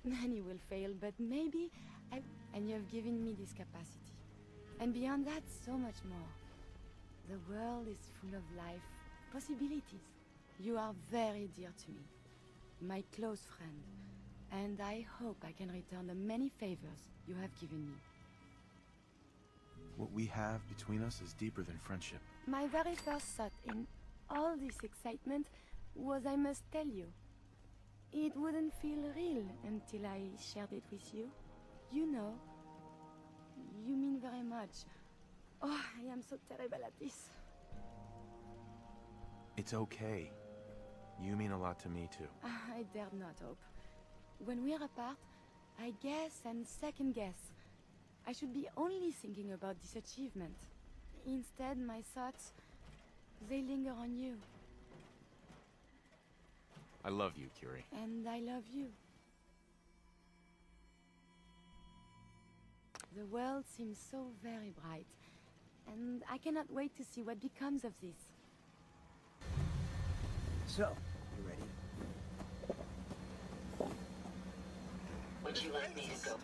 Many will fail, but maybe I... And you've given me this capacity. And beyond that, so much more. The world is full of life, possibilities. You are very dear to me. My close friend. And I hope I can return the many favors you have given me. What we have between us is deeper than friendship. My very first thought in all this excitement was I must tell you. It wouldn't feel real until I shared it with you. You know, you mean very much. Oh, I am so terrible at this. It's okay. You mean a lot to me too. I dared not hope. When we're apart, I guess and second guess. I should be only thinking about this achievement. Instead, my thoughts, they linger on you. I love you, Curie. And I love you. The world seems so very bright, and I cannot wait to see what becomes of this. So, you ready? Would you like me to go?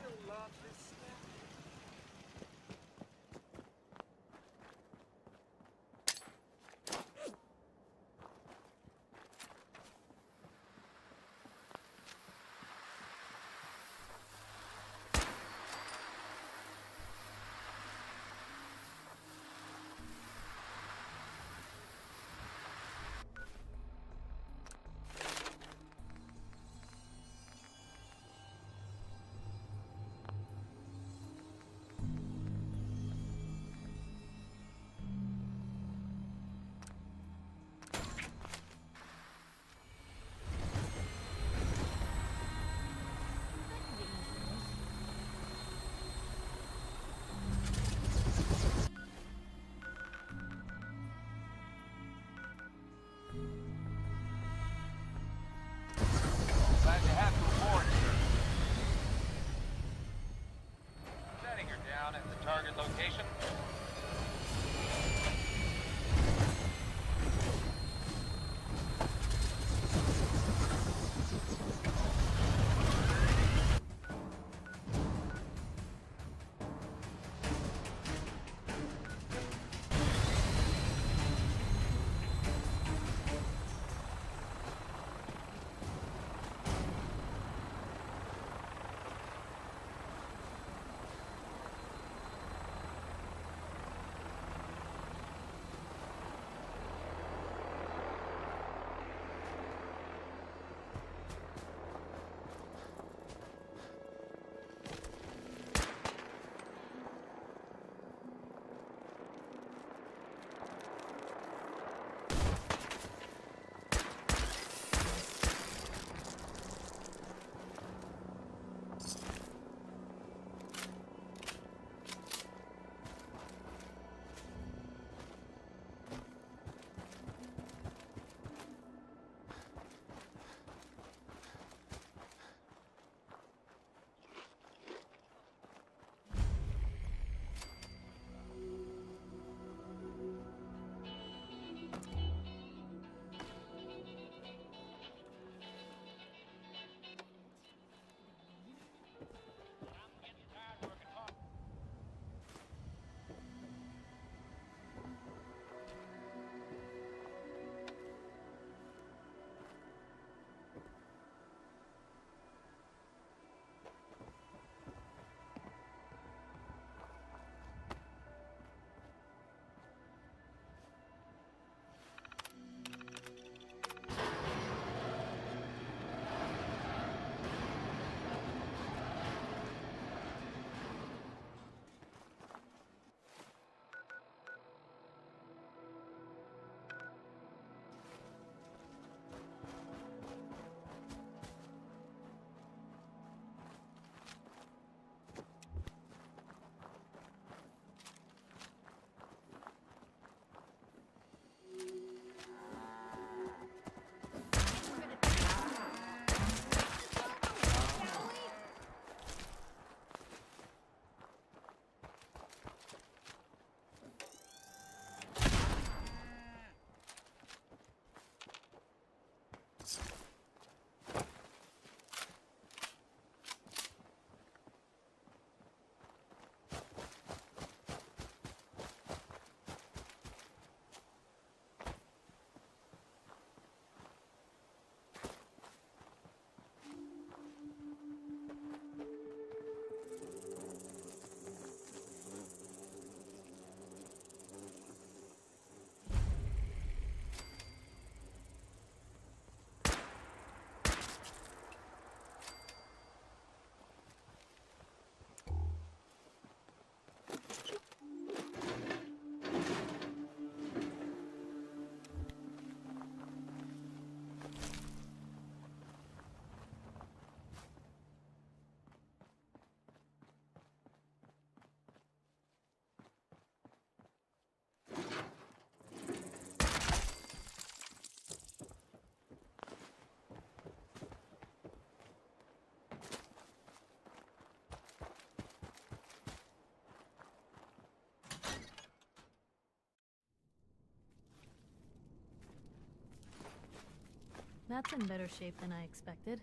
That's in better shape than I expected.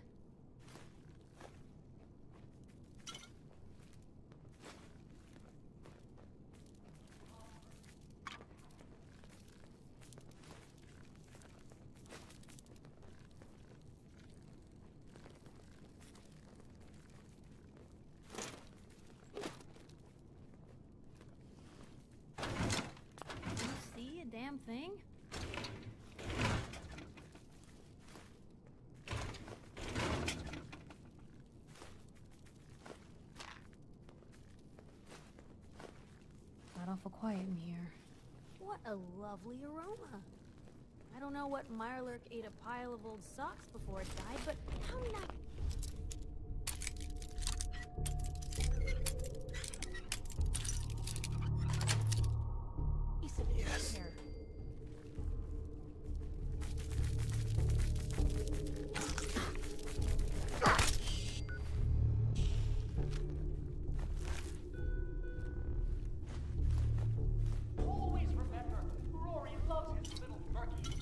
You see a damn thing? Awful quiet in here. What a lovely aroma. I don't know what Mirelurk ate a pile of old socks before it died, but how not... Yes. Here. Always remember, Rory loves his little Murky.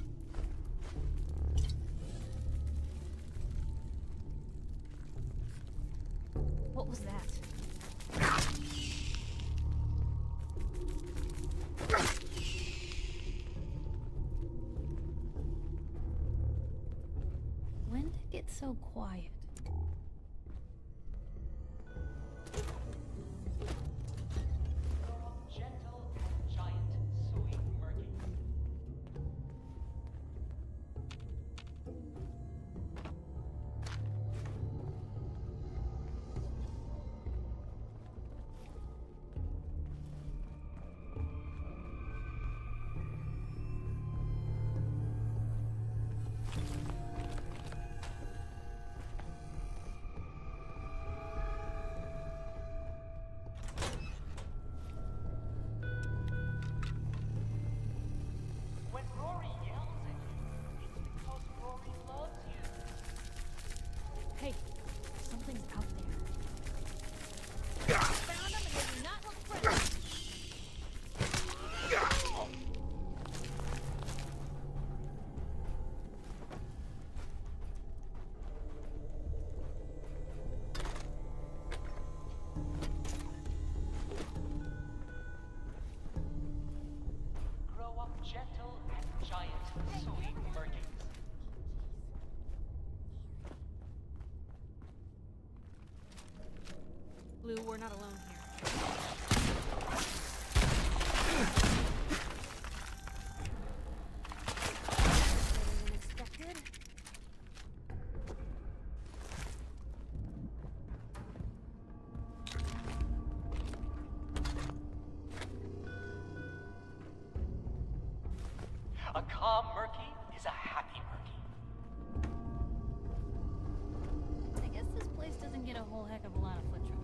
What was that? When did it get so quiet? Gentle and giant, sweet Murky. When Rory yells at you, it's because Rory loves you. Hey, something's out there. Found them and they do not look friendly. Grow up gentle and giant, sweet Murky. Blue, we're not alone here. Better than expected. A calm Murky is a happy Murky. I guess this place doesn't get a whole heck of a lot of foot traffic.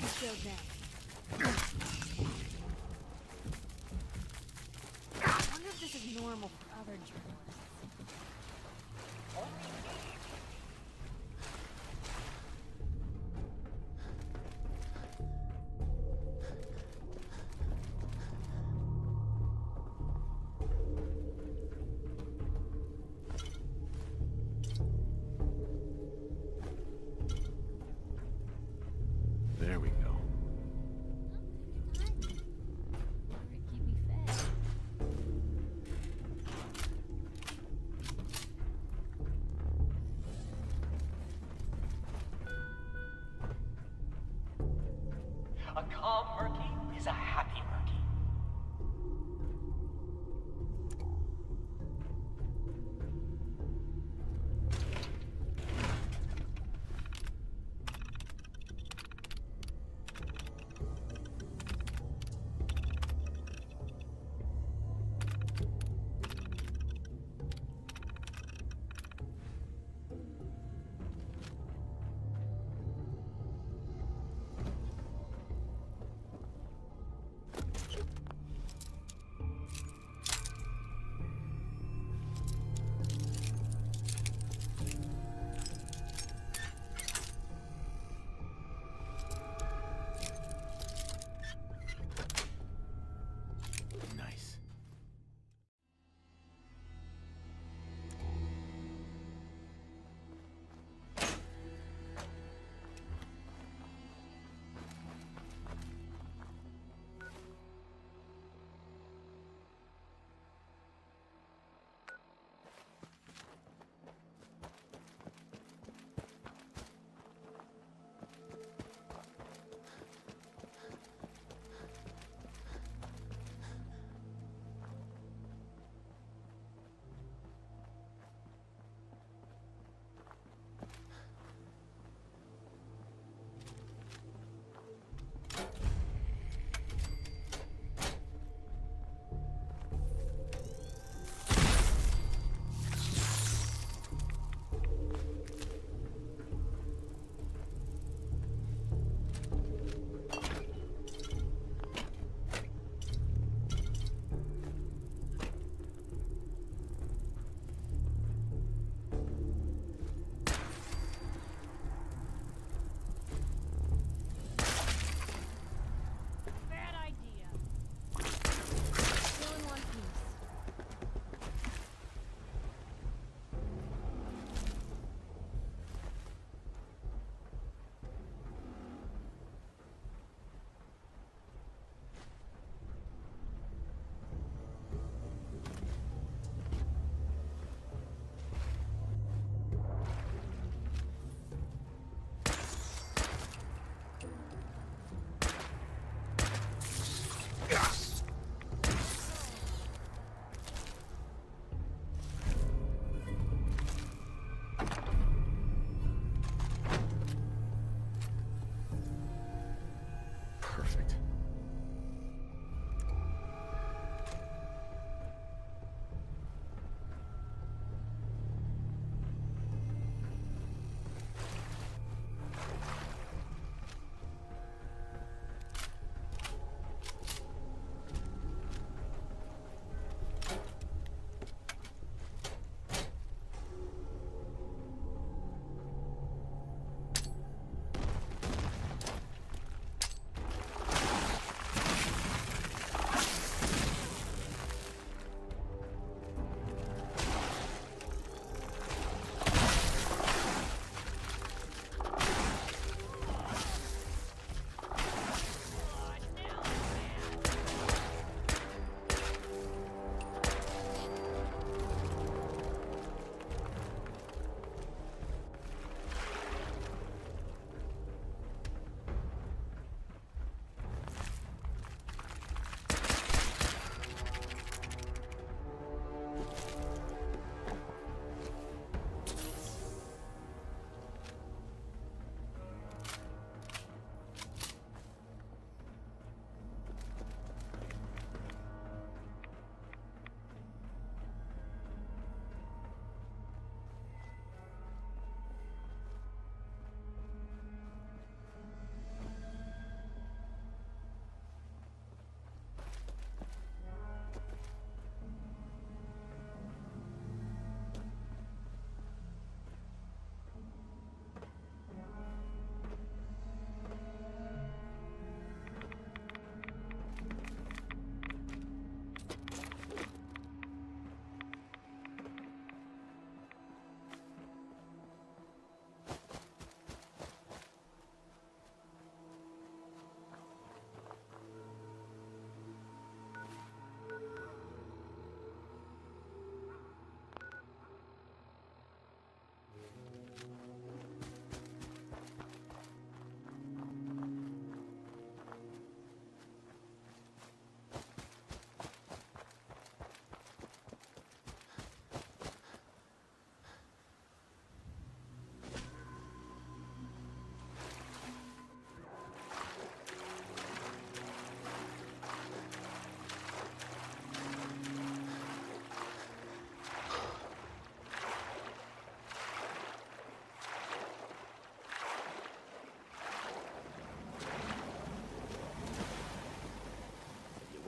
showed them. I wonder if this is normal for other journalists. There we go. Keep me fed. A calm Murky is a happy Murky.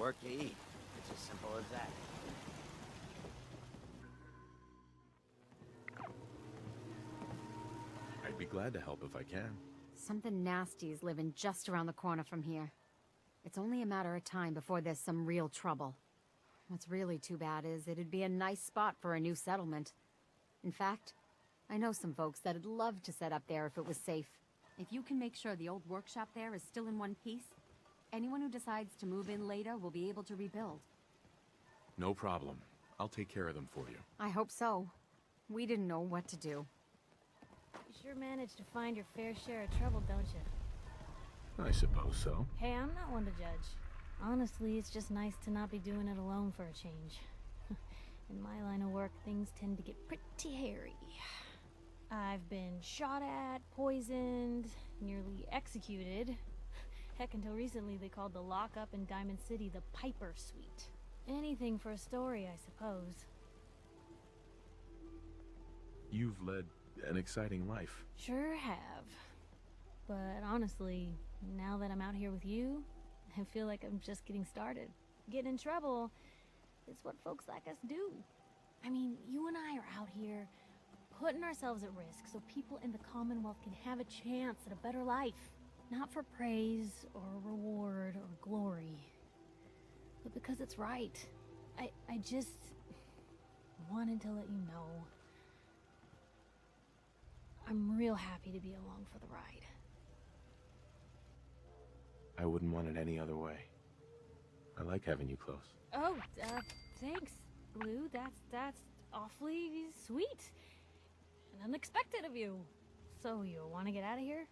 work to eat. It's as simple as that. I'd be glad to help if I can. Something nasty's living just around the corner from here. It's only a matter of time before there's some real trouble. What's really too bad is it'd be a nice spot for a new settlement. In fact, I know some folks that'd love to set up there if it was safe. If you can make sure the old workshop there is still in one piece, anyone who decides to move in later will be able to rebuild. No problem. I'll take care of them for you. I hope so. We didn't know what to do. You sure manage to find your fair share of trouble, don't you? I suppose so. Hey, I'm not one to judge. Honestly, it's just nice to not be doing it alone for a change. In my line of work, things tend to get pretty hairy. I've been shot at, poisoned, nearly executed. Heck, until recently they called the lockup in Diamond City the Piper Suite. Anything for a story, I suppose. You've led an exciting life. Sure have. But honestly, now that I'm out here with you, I feel like I'm just getting started. Getting in trouble is what folks like us do. I mean, you and I are out here putting ourselves at risk so people in the Commonwealth can have a chance at a better life. Not for praise or reward or glory, but because it's right. I just wanted to let you know I'm real happy to be along for the ride. I wouldn't want it any other way. I like having you close. Oh, thanks, Blue. That's awfully sweet and unexpected of you. So you want to get out of here?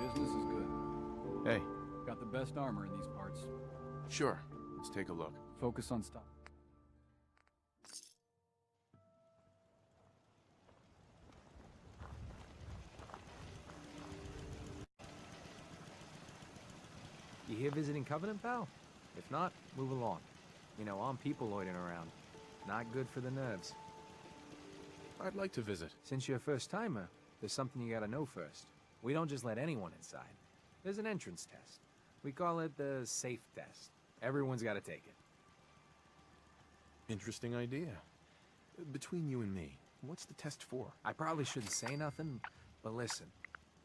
Business is good. Hey. Got the best armor in these parts. Sure. Let's take a look. Focus on stop. You here visiting Covenant, pal? If not, move along. You know, armed people loitering around. Not good for the nerves. I'd like to visit. Since you're a first-timer, there's something you gotta know first. We don't just let anyone inside. There's an entrance test. We call it the safe test. Everyone's gotta take it. Interesting idea. Between you and me, what's the test for? I probably shouldn't say nothing, but listen.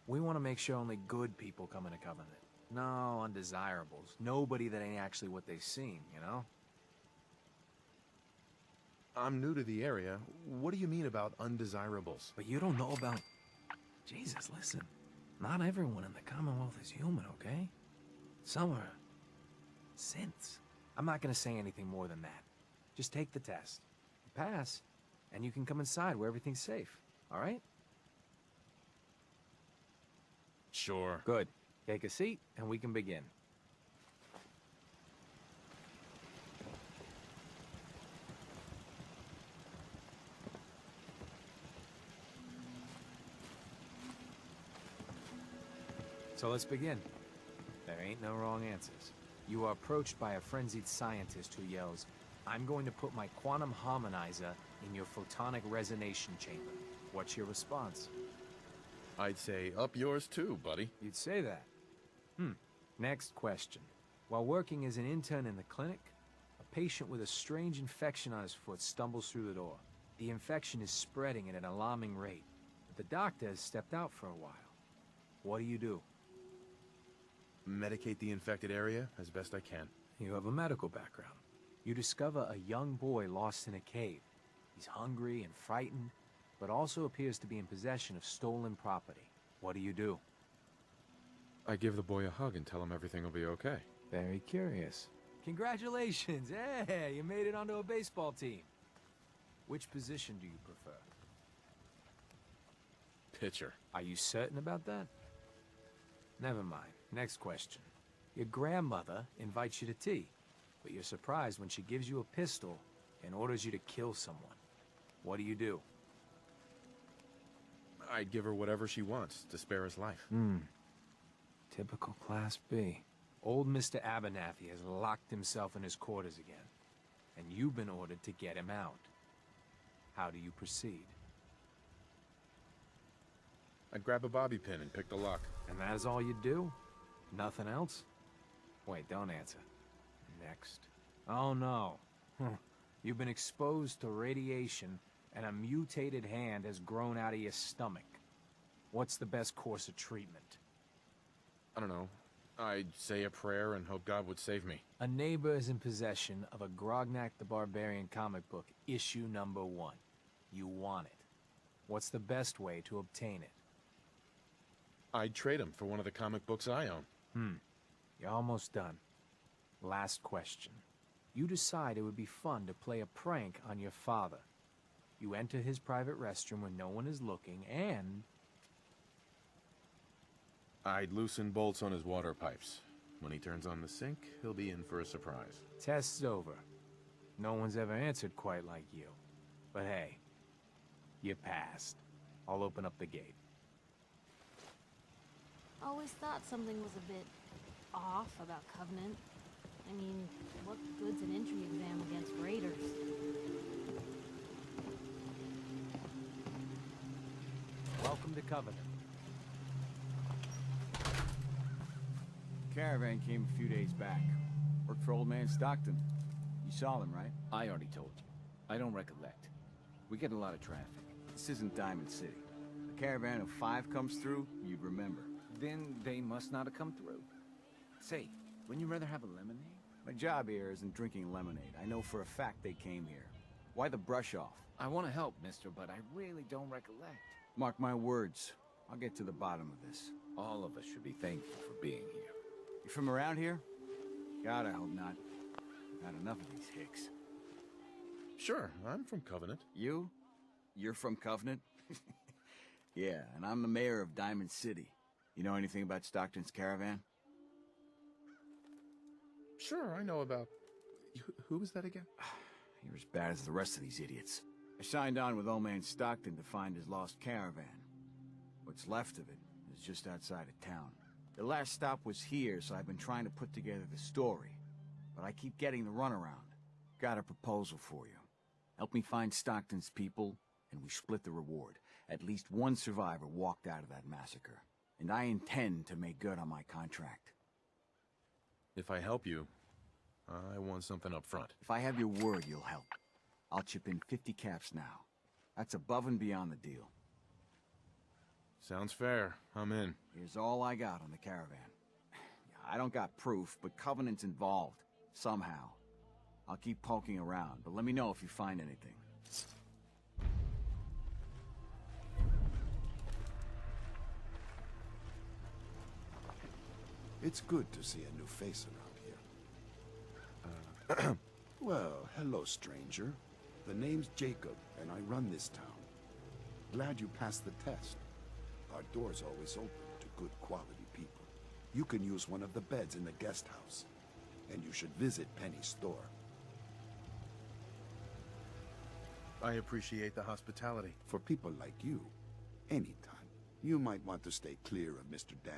We want to make sure only good people come into Covenant. No undesirables. Nobody that ain't actually what they seem, you know? I'm new to the area. What do you mean about undesirables? But you don't know about... Jesus, listen. Not everyone in the Commonwealth is human, okay? Some are... synths. I'm not gonna say anything more than that. Just take the test. Pass, and you can come inside where everything's safe, alright? Sure. Good. Take a seat, and we can begin. So let's begin. There ain't no wrong answers. You are approached by a frenzied scientist who yells, "I'm going to put my quantum harmonizer in your photonic resonation chamber." What's your response? I'd say up yours too, buddy. You'd say that. Next question. While working as an intern in the clinic, a patient with a strange infection on his foot stumbles through the door. The infection is spreading at an alarming rate, but the doctor has stepped out for a while. What do? Medicate the infected area as best I can. You have a medical background. You discover a young boy lost in a cave. He's hungry and frightened, but also appears to be in possession of stolen property. What do? I give the boy a hug and tell him everything will be okay. Very curious. Congratulations! Hey, you made it onto a baseball team. Which position do you prefer? Pitcher. Are you certain about that? Never mind. Next question. Your grandmother invites you to tea, but you're surprised when she gives you a pistol and orders you to kill someone. What do? I'd give her whatever she wants to spare his life. Typical Class B. Old Mr. Abernathy has locked himself in his quarters again, and you've been ordered to get him out. How do you proceed? I'd grab a bobby pin and pick the lock. And that is all you do? Nothing else? Wait, don't answer. Next. Oh no. You've been exposed to radiation, and a mutated hand has grown out of your stomach. What's the best course of treatment? I don't know. I'd say a prayer and hope God would save me. A neighbor is in possession of a Grognak the Barbarian comic book, issue number 1. You want it. What's the best way to obtain it? I'd trade him for one of the comic books I own. You're almost done. Last question. You decide it would be fun to play a prank on your father. You enter his private restroom when no one is looking, and... I'd loosen bolts on his water pipes. When he turns on the sink, he'll be in for a surprise. Test's over. No one's ever answered quite like you. But hey, you passed. I'll open up the gate. Always thought something was a bit off about Covenant. I mean, what good's an entry exam against raiders? Welcome to Covenant. Caravan came a few days back. Worked for old man Stockton. You saw them, right? I already told you. I don't recollect. We get a lot of traffic. This isn't Diamond City. A caravan of 5 comes through, you'd remember. Then they must not have come through. Say, wouldn't you rather have a lemonade? My job here isn't drinking lemonade. I know for a fact they came here. Why the brush off? I want to help, mister, but I really don't recollect. Mark my words. I'll get to the bottom of this. All of us should be thankful for being here. You from around here? God, I hope not. I've had enough of these hicks. Sure, I'm from Covenant. You? You're from Covenant? Yeah, and I'm the mayor of Diamond City. You know anything about Stockton's caravan? Sure, I know about... Who was that again? You're as bad as the rest of these idiots. I signed on with old man Stockton to find his lost caravan. What's left of it is just outside of town. The last stop was here, so I've been trying to put together the story. But I keep getting the runaround. Got a proposal for you. Help me find Stockton's people, and we split the reward. At least one survivor walked out of that massacre. And I intend to make good on my contract. If I help you, I want something up front. If I have your word, you'll help. I'll chip in 50 caps now. That's above and beyond the deal. Sounds fair. I'm in. Here's all I got on the caravan. I don't got proof, but Covenant's involved. Somehow. I'll keep poking around, but let me know if you find anything. It's good to see a new face around here. Well, hello, stranger. The name's Jacob, and I run this town. Glad you passed the test. Our door's always open to good quality people. You can use one of the beds in the guest house. And you should visit Penny's store. I appreciate the hospitality. For people like you, anytime. You might want to stay clear of Mr. Dan.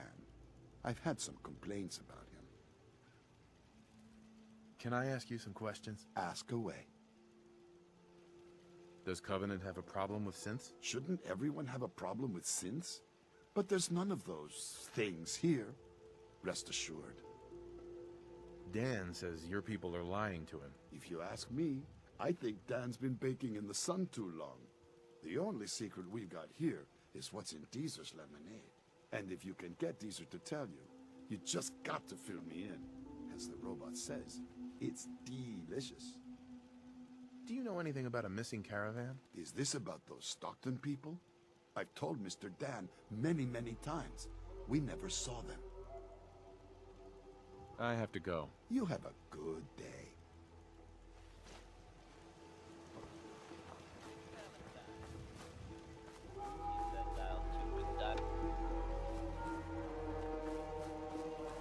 I've had some complaints about him. Can I ask you some questions? Ask away. Does Covenant have a problem with synths? Shouldn't everyone have a problem with synths? But there's none of those things here. Rest assured. Dan says your people are lying to him. If you ask me, I think Dan's been baking in the sun too long. The only secret we've got here is what's in Deezer's lemonade. And if you can get Deezer to tell you, you just got to fill me in. As the robot says, it's delicious. Do you know anything about a missing caravan? Is this about those Stockton people? I've told Mr. Dan many, many times. We never saw them. I have to go. You have a good day.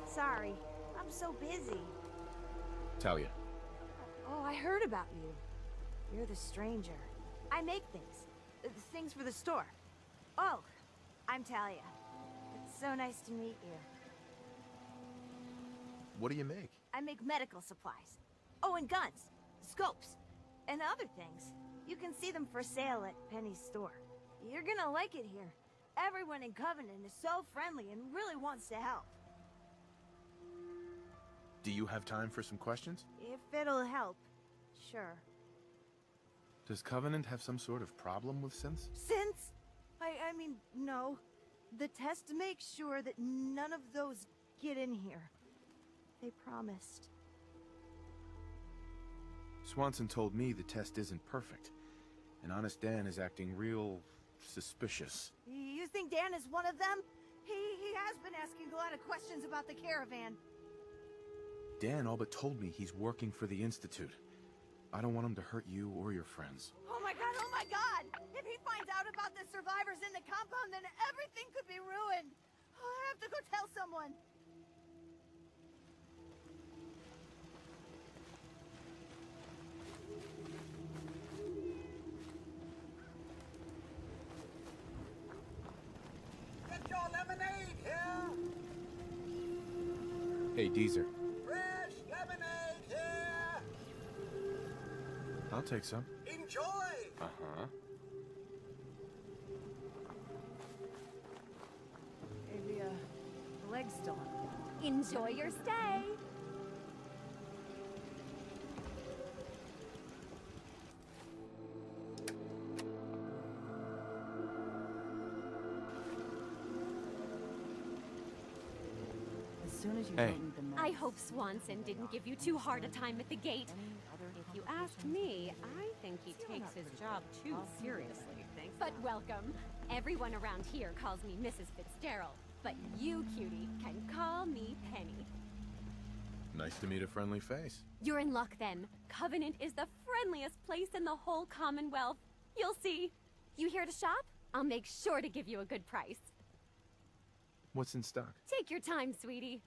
Sorry, I'm so busy. Talia. Oh, I heard about you. You're the stranger. I make things. Things for the store. Oh, I'm Talia. It's so nice to meet you. What do you make? I make medical supplies. Oh, and guns, scopes, and other things. You can see them for sale at Penny's store. You're gonna like it here. Everyone in Covenant is so friendly and really wants to help. Do you have time for some questions? If it'll help, sure. Does Covenant have some sort of problem with synths? Since? I mean, no. The test makes sure that none of those get in here. They promised. Swanson told me the test isn't perfect, and Honest Dan is acting real suspicious. You think Dan is one of them? He has been asking a lot of questions about the caravan. Dan all but told me he's working for the Institute. I don't want him to hurt you or your friends. Oh my god, oh my god! If he finds out about the survivors in the compound, then everything could be ruined. Oh, I have to go tell someone. Get your lemonade here! Hey, Deezer. Fresh lemonade here! I'll take some. Enjoy! Uh-huh. Maybe, the leg's still on. Enjoy your stay. As soon as you Hey. told me the mess, I hope Swanson didn't give you too hard a time at the gate. If you ask me, I think he takes his job too seriously. But welcome. Everyone around here calls me Mrs. Fitzgerald. But you, cutie, can call me Penny. Nice to meet a friendly face. You're in luck then. Covenant is the friendliest place in the whole Commonwealth. You'll see. You here to shop? I'll make sure to give you a good price. What's in stock? Take your time, sweetie.